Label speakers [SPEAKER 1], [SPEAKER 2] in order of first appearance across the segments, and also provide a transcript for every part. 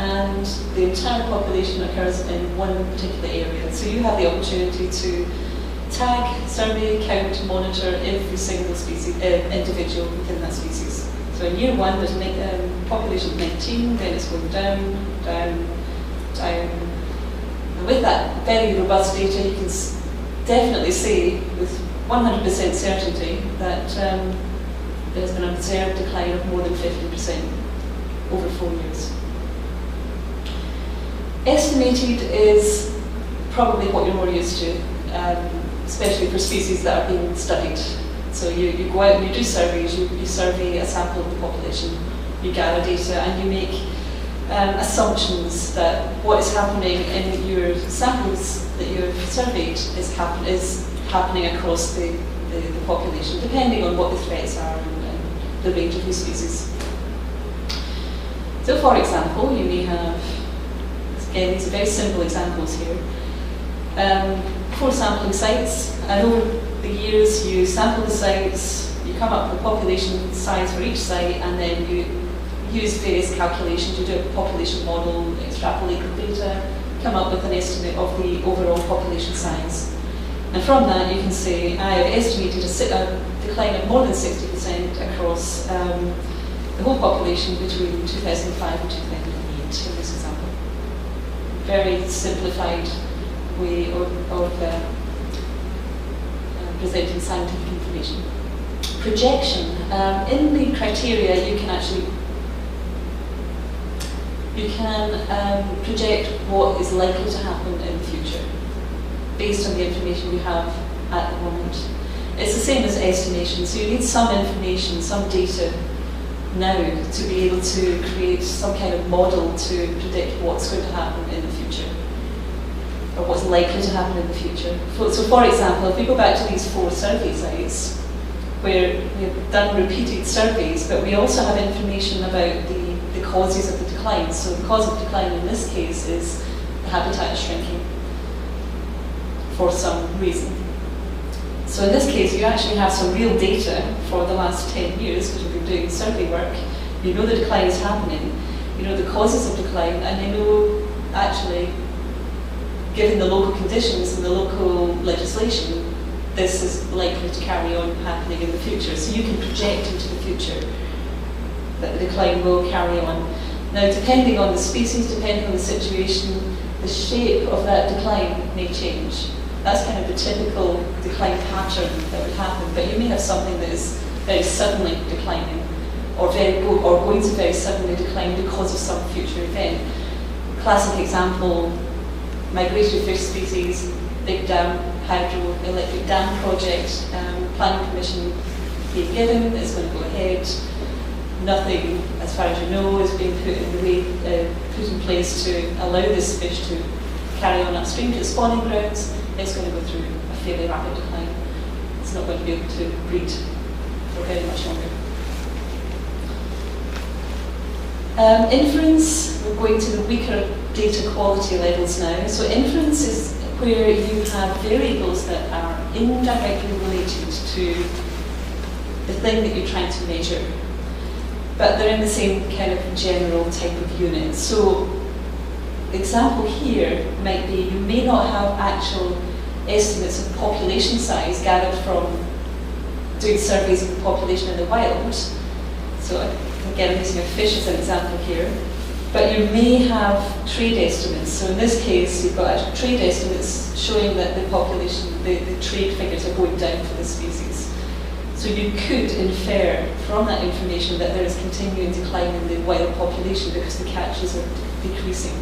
[SPEAKER 1] and the entire population occurs in one particular area. So you have the opportunity to tag, survey, count, monitor every single species, individual within that species. So in year one, there's a population of 19, then it's going down, down, down. And with that very robust data, you can definitely say with 100% certainty that there's been an observed decline of more than 50% over 4 years. Estimated is probably what you're more used to, especially for species that are being studied. So you go out and you do surveys, you survey a sample of the population, you gather data and you make assumptions that what is happening in your samples that you've surveyed is happening across the population, depending on what the threats are and the range of the species. So for example, you may have, again, these are very simple examples here, 4 sampling sites, and over the years you sample the sites, you come up with a population size for each site, and then you use various calculations, you do a population model, extrapolate the data, come up with an estimate of the overall population size. And from that you can say, I have estimated a decline of more than 60% across the whole population between 2005 and 2008 in this example. Very simplified way of presenting scientific information. Projection. In the criteria you can actually project what is likely to happen in the future based on the information we have at the moment. It's the same as estimation, so you need some information, some data now to be able to create some kind of model to predict what's going to happen in the future, or what's likely to happen in the future. So for example, if we go back to these 4 survey sites, where we've done repeated surveys, but we also have information about the causes of the decline. So the cause of decline in this case is the habitat shrinking for some reason. So in this case, you actually have some real data for the last 10 years, because you've been doing survey work. You know the decline is happening, you know the causes of decline, and you know actually, given the local conditions and the local legislation, this is likely to carry on happening in the future. So you can project into the future that the decline will carry on. Now, depending on the species, depending on the situation, the shape of that decline may change. That's kind of the typical decline pattern that would happen, but you may have something that is very suddenly declining, or going to very suddenly decline because of some future event. Classic example, migratory fish species, big dam, hydroelectric dam project, planning permission being given, it's going to go ahead. Nothing, as far as you know, is being put in place to allow this fish to carry on upstream to its spawning grounds. It's going to go through a fairly rapid decline. It's not going to be able to breed for very much longer. Inference, we're going to the weaker data quality levels now. So inference is where you have variables that are indirectly related to the thing that you're trying to measure, but they're in the same kind of general type of unit. So the example here might be you may not have actual estimates of population size gathered from doing surveys of the population in the wild. So again, I'm using a fish as an example here. But you may have trade estimates. So in this case, you've got actual trade estimates showing that the population, the trade figures are going down for the species. So you could infer from that information that there is continuing decline in the wild population because the catches are decreasing.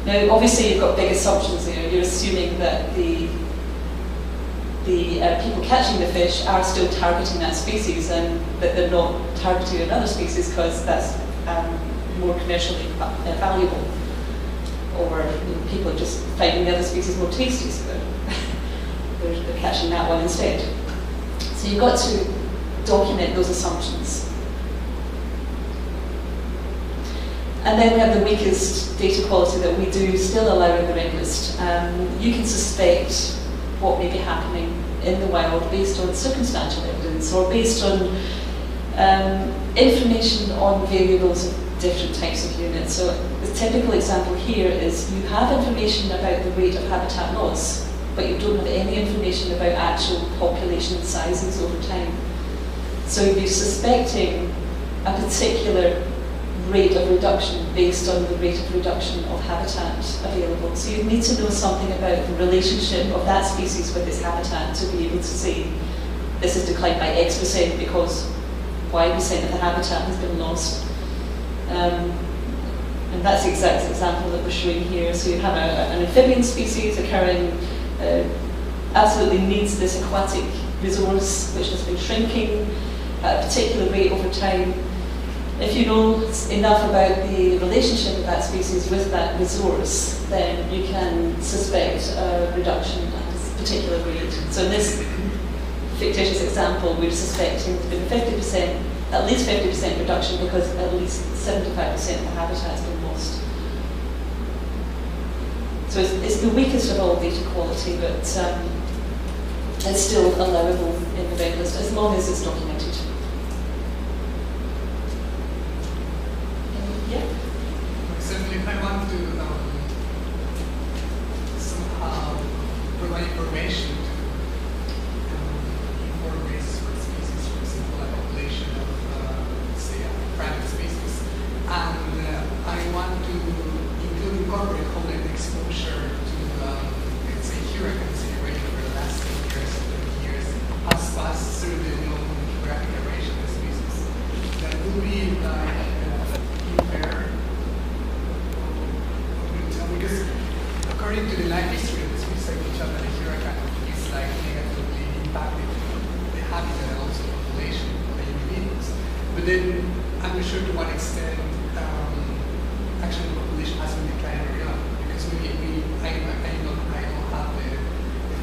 [SPEAKER 1] Now, obviously, you've got big assumptions there. You're assuming that the people catching the fish are still targeting that species, and that they're not targeting another species because that's more commercially valuable, or people are just finding the other species more tasty, so they're catching that one instead. So you've got to document those assumptions. And then we have the weakest data quality that we do still allow in the reg list. You can suspect what may be happening in the wild based on circumstantial evidence, or based on information on variables of different types of units. So the typical example here is you have information about the rate of habitat loss, but you don't have any information about actual population sizes over time. So you're suspecting a particular rate of reduction based on the rate of reduction of habitat available. So you need to know something about the relationship of that species with its habitat to be able to say this has declined by X% because Y% of the habitat has been lost. And that's the exact example that we're showing here. So you have an amphibian species occurring, absolutely needs this aquatic resource which has been shrinking at a particular rate over time. If you know enough about the relationship of that species with that resource, then you can suspect a reduction at a particular rate. So in this fictitious example, we're suspecting there's been 50%, at least 50% reduction because at least 75% of the habitat has been lost. So it's the weakest of all data quality, but it's still allowable in the reg list as long as it's documented. Yeah.
[SPEAKER 2] Certainly, if I want to somehow provide information to inform basis for species, for example, a population of, say, a private species, and I want to incorporate whole land exposure to, let's say, hurricanes in a range over the last 10 years, 20 years, has passed through the known geographic area of the species. That would be like unfair. Because according to the life history of the species, I can tell that a hurricane is like negatively impacted the habitat and also the population of the individuals. But then I'm not sure to what extent actually the population has been declining early on. Because I don't have the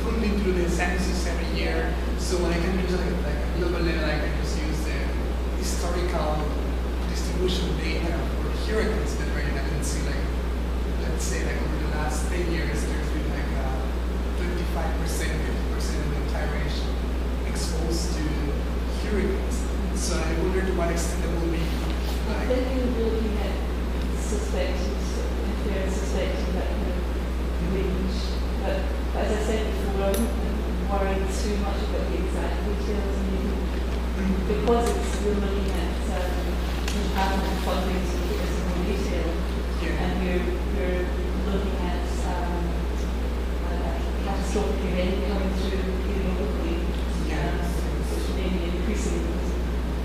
[SPEAKER 2] funding through the census every year. So when I can use like a global level, I can just use the historical distribution data for hurricanes that right now I can see like, let's say like over the last 10 years, there's been like 25%, 50% of the entire range exposed to hurricanes. So I wonder to what extent it will be like.
[SPEAKER 1] Then you're looking at suspected, if they're suspecting that kind of range. But as I said before, I wouldn't worry too much about the exact details. Because we're looking at having funding to look at this in more detail, and we're looking at a catastrophic event coming through locally, which may be increasing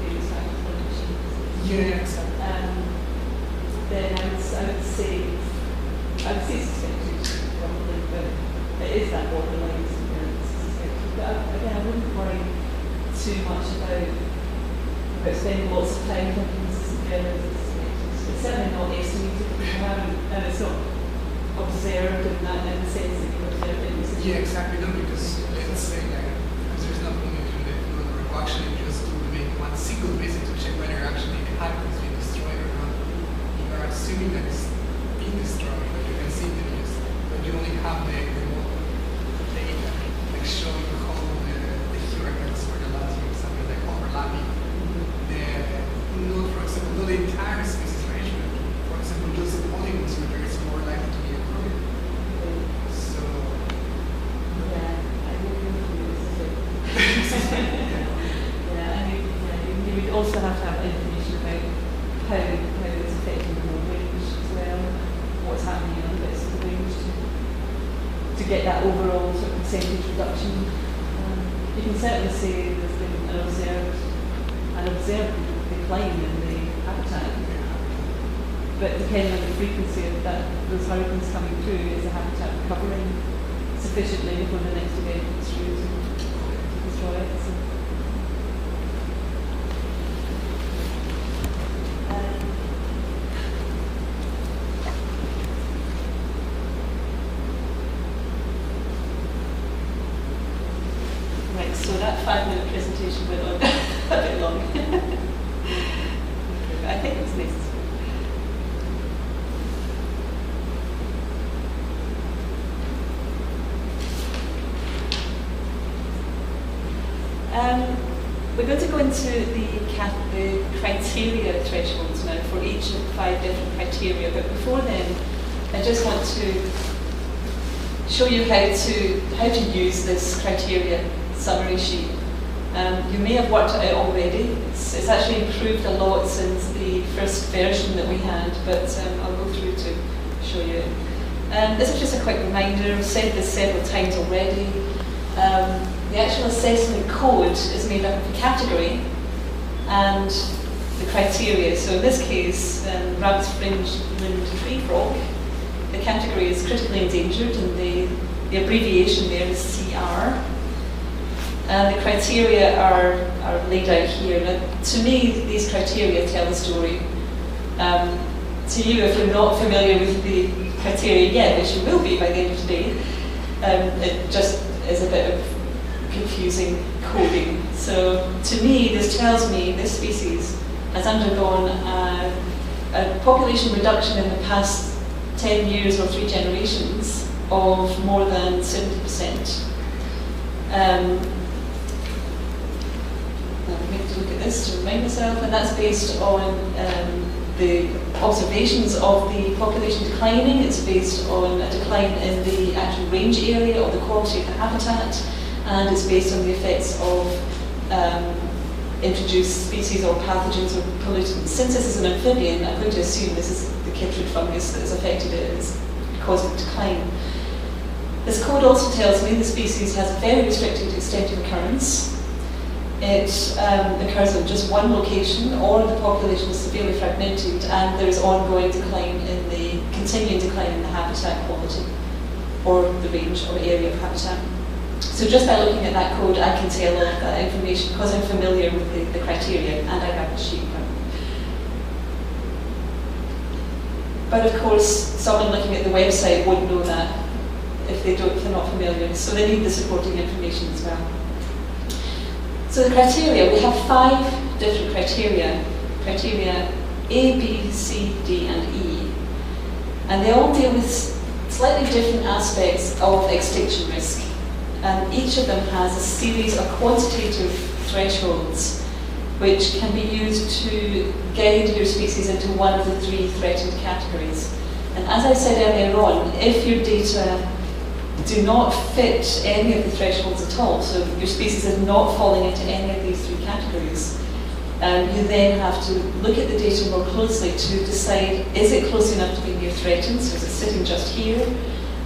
[SPEAKER 1] various factors like changes. Then I would say suspected probably, but it is that borderline suspected. But again, I wouldn't worry too much about spending lots of time thinking this is suspected. It's certainly not estimated, and it's not observed in the sense that you observe it.
[SPEAKER 2] Yeah, exactly. No, because let's say because there's nothing to do with actually just to make one single visit to check whether actually the habitat is being destroyed or not. You are assuming that it's being destroyed, but you can see the news, but you only have the data like showing how the hurricanes for the last year, something like overlapping. Not, for example, not the entire species range, but for example, just the polygons where there is more likely to be a problem. So,
[SPEAKER 1] yeah, I would and you would also have to have information about how it's affecting the whole range as well, what's happening on bits of the range to get that overall sort of percentage reduction. You can certainly say there's been an observed decline in the habitat. But depending on the frequency of those hurricanes coming through, is the habitat recovering sufficiently before the next event comes through to destroy it? So. Right, so that 5-minute presentation went on a bit long. I think it was necessary. we're going to go into the criteria thresholds now for each of the 5 different criteria, but before then, I just want to show you how to use this criteria summary sheet. You may have worked it out already. It's actually improved a lot since the first version that we had, but I'll go through to show you. This is just a quick reminder. I've said this several times already. The actual assessment code is made up of the category and the criteria. So in this case, rabbit's fringe-limbed tree frog. The category is critically endangered, and the abbreviation there is CR. And the criteria are laid out here. Now, to me, these criteria tell the story. To you, if you're not familiar with the criteria yet, which you will be by the end of today, it just is a bit of confusing coding. So to me, this tells me this species has undergone a population reduction in the past 10 years or 3 generations of more than 70%. I need to look at this to remind myself, and that's based on the observations of the population declining. It's based on a decline in the actual range area or the quality of the habitat, and it's based on the effects of introduced species or pathogens or pollutants. Since this is an amphibian, I'm going to assume this is the chytrid fungus that has affected it and is causing decline. This code also tells me the species has a very restricted extent of occurrence. It occurs in just one location, or the population is severely fragmented, and there is ongoing decline in the continuing decline in the habitat quality, or the range or area of habitat. So just by looking at that code, I can tell all of that information because I'm familiar with the criteria, and I have the sheet. But of course, someone looking at the website won't know that if they're not familiar, so they need the supporting information as well. So the criteria, we have 5 different criteria. Criteria A, B, C, D, and E. And they all deal with slightly different aspects of extinction risk. And each of them has a series of quantitative thresholds which can be used to guide your species into one of the 3 threatened categories. And as I said earlier on, if your data do not fit any of the thresholds at all, so your species is not falling into any of these 3 categories, you then have to look at the data more closely to decide, is it close enough to be near threatened, so is it sitting just here,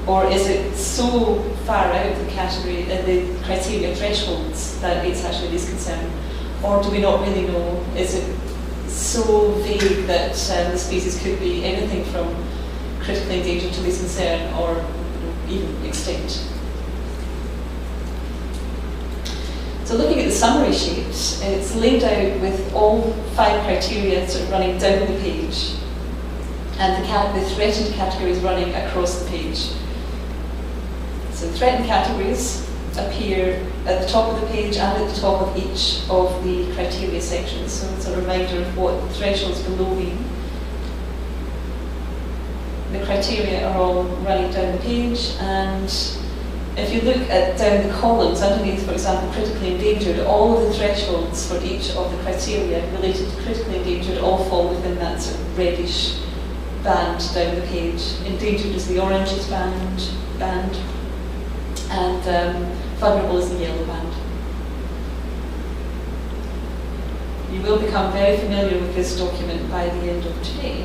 [SPEAKER 1] or is it so far out the category, the criteria thresholds that it's actually least concern, or do we not really know, is it so vague that the species could be anything from critically endangered to least concern, or even extinct. So looking at the summary sheet, it's laid out with all 5 criteria sort of running down the page, and the threatened categories running across the page. So the threatened categories appear at the top of the page and at the top of each of the criteria sections, so it's a reminder of what the thresholds below mean. The criteria are all running down the page, and if you look at down the columns underneath, for example, critically endangered, all of the thresholds for each of the criteria related to critically endangered all fall within that sort of reddish band down the page. Endangered is the orange band, and vulnerable is the yellow band. You will become very familiar with this document by the end of today,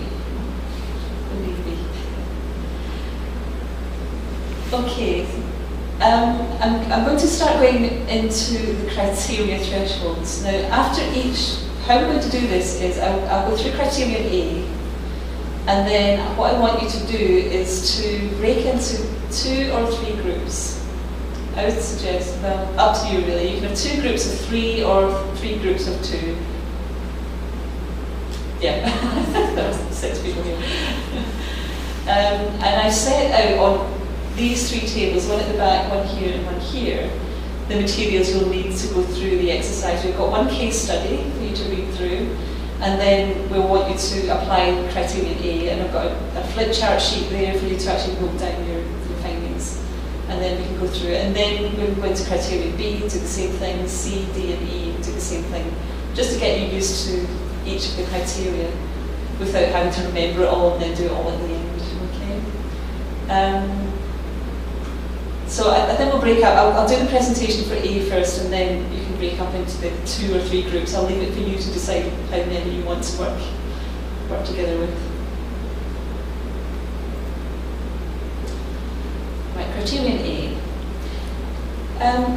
[SPEAKER 1] believe me. Okay, I'm going to start going into the criteria thresholds. Now, after each, how we're going to do this is I'll go through criteria A, and then what I want you to do is to break into 2 or 3 groups. I would suggest, well, up to you really. You can have 2 groups of 3 or 3 groups of 2. Yeah, there was 6 people here. And I've set out on these 3 tables, one at the back, one here and one here, the materials you'll need to go through the exercise. We've got one case study for you to read through, and then we'll want you to apply criteria A, and I've got a flip chart sheet there for you to actually note down your findings. And and then we can go through it. And then we can go into criteria B, do the same thing, C, D, and E, do the same thing, just to get you used to each of the criteria without having to remember it all and then do it all at the end, okay? So I think we'll break up. I'll do the presentation for A first, and then you can break up into the 2 or 3 groups. I'll leave it for you to decide how many you want to work together with. Right, criterion A.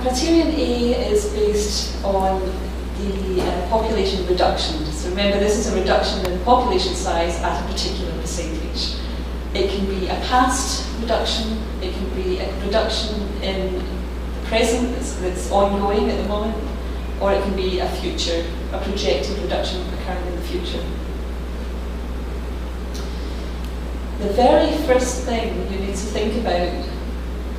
[SPEAKER 1] Criterion A is based on the population reduction. So remember, this is a reduction in population size at a particular percentage. It can be a past reduction, it can be a reduction in the present that's ongoing at the moment, or it can be a future, a projected reduction occurring in the future. The very first thing you need to think about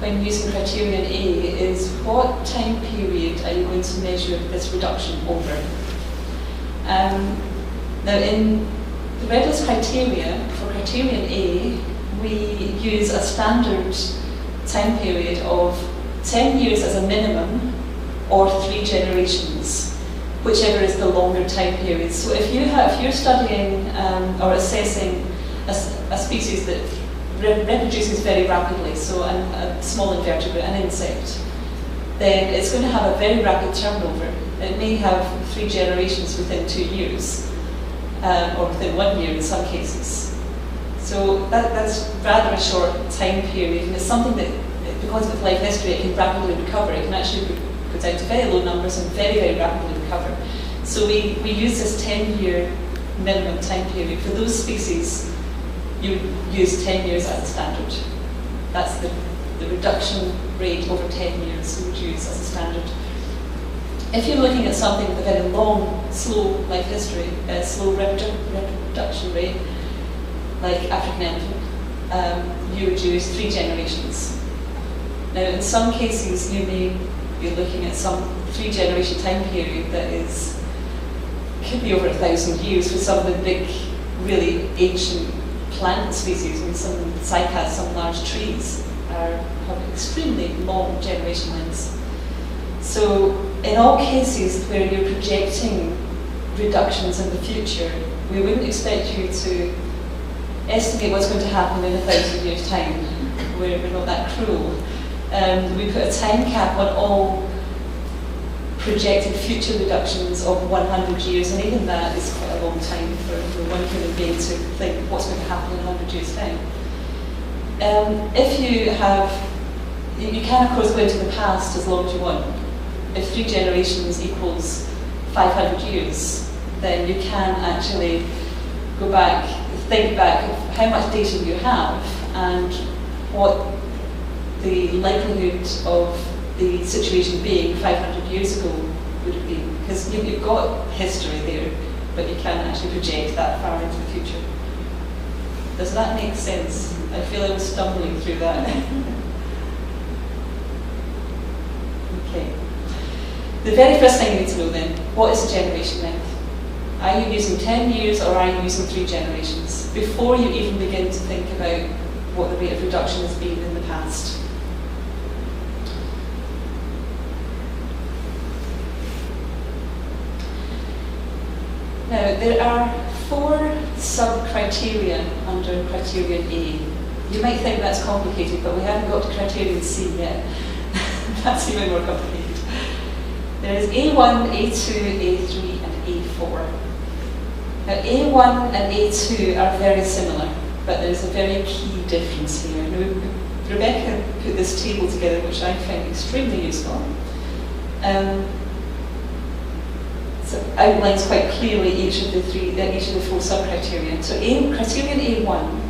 [SPEAKER 1] when using criterion A is what time period are you going to measure this reduction over? Now in the Redlis criteria, for criterion A, we use a standard time period of 10 years as a minimum or 3 generations, whichever is the longer time period. So if you're studying or assessing a species that reproduces very rapidly, so a small invertebrate, an insect, then it's going to have a very rapid turnover. It may have 3 generations within 2 years. Or within 1 year in some cases. So that's rather a short time period, and it's something that, because of life history, it can rapidly recover. It can actually go down to very low numbers and very, very rapidly recover. So we use this 10-year minimum time period. For those species, you use 10 years as a standard. That's the reduction rate over 10 years you would use as a standard. If you're looking at something with a very long, slow life history, slow reproduction rate, like African elephant, you would use 3 generations. Now, in some cases, you may be looking at some 3-generation time period that could be over 1,000 years for some of the big, really ancient plant species. I mean, some cycads, some large trees have extremely long generation lengths. So in all cases where you're projecting reductions in the future, we wouldn't expect you to estimate what's going to happen in 1,000 years' time. We're not that cruel. We put a time cap on all projected future reductions of 100 years, and even that is quite a long time for one human being to think what's going to happen in 100 years' time. If you can of course go into the past as long as you want. If 3 generations equals 500 years, then you can actually go back, think back of how much data you have and what the likelihood of the situation being 500 years ago would have been. Because you've got history there, but you can't actually project that far into the future. Does that make sense? I feel I was stumbling through that. Okay. The very first thing you need to know then, what is the generation length? Are you using 10 years or are you using 3 generations? Before you even begin to think about what the rate of reduction has been in the past. Now, there are 4 sub-criteria under criterion A. You might think that's complicated, but we haven't got to criterion C yet. That's even more complicated. There is A1, A2, A3, and A4. Now, A1 and A2 are very similar, but there's a very key difference here. Now, Rebecca put this table together, which I found extremely useful. So it outlines quite clearly each of the 4 sub-criteria. So criterion A1,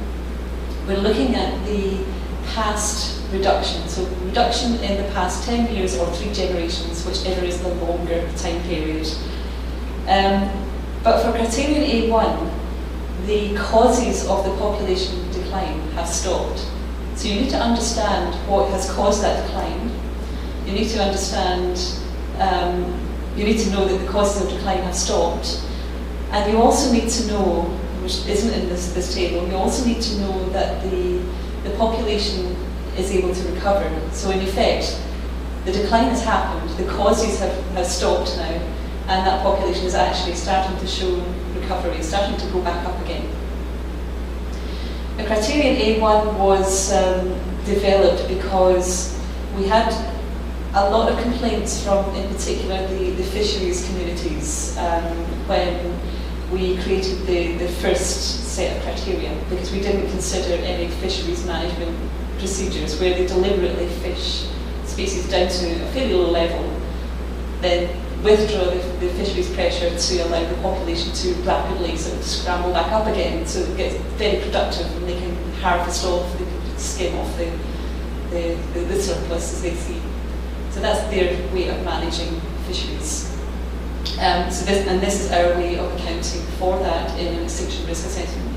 [SPEAKER 1] we're looking at the past reduction. So reduction in the past 10 years or 3 generations, whichever is the longer time period. But for criterion A1, the causes of the population decline have stopped. So you need to understand what has caused that decline. You need to understand, you need to know that the causes of decline have stopped. And you also need to know, which isn't in this table, you also need to know that the population is able to recover. So in effect, the decline has happened, the causes have stopped now, and that population is actually starting to show recovery, starting to go back up again. The criterion A1 was developed because we had a lot of complaints from, in particular, the fisheries communities when we created the first set of criteria, because we didn't consider any fisheries management procedures where they deliberately fish species down to a fairly low level, then withdraw the fisheries pressure to allow the population to rapidly sort of scramble back up again, so it gets very productive and they can harvest off, they can skim off the surplus as they see. So that's their way of managing fisheries. This is our way of accounting for that in an extinction risk assessment.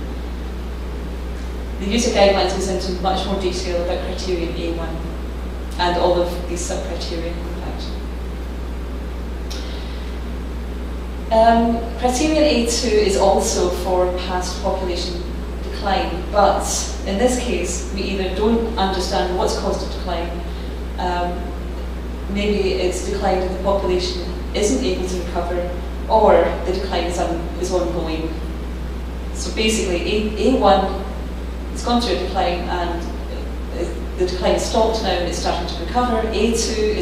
[SPEAKER 1] The user guidelines goes into much more detail about criterion A1 and all of these sub-criteria, in fact. Criterion A2 is also for past population decline, but in this case, we either don't understand what's caused the decline, maybe it's decline that the population isn't able to recover, or the decline is ongoing. So basically, A1, it's gone through a decline and the decline is stopped now and it's starting to recover. A2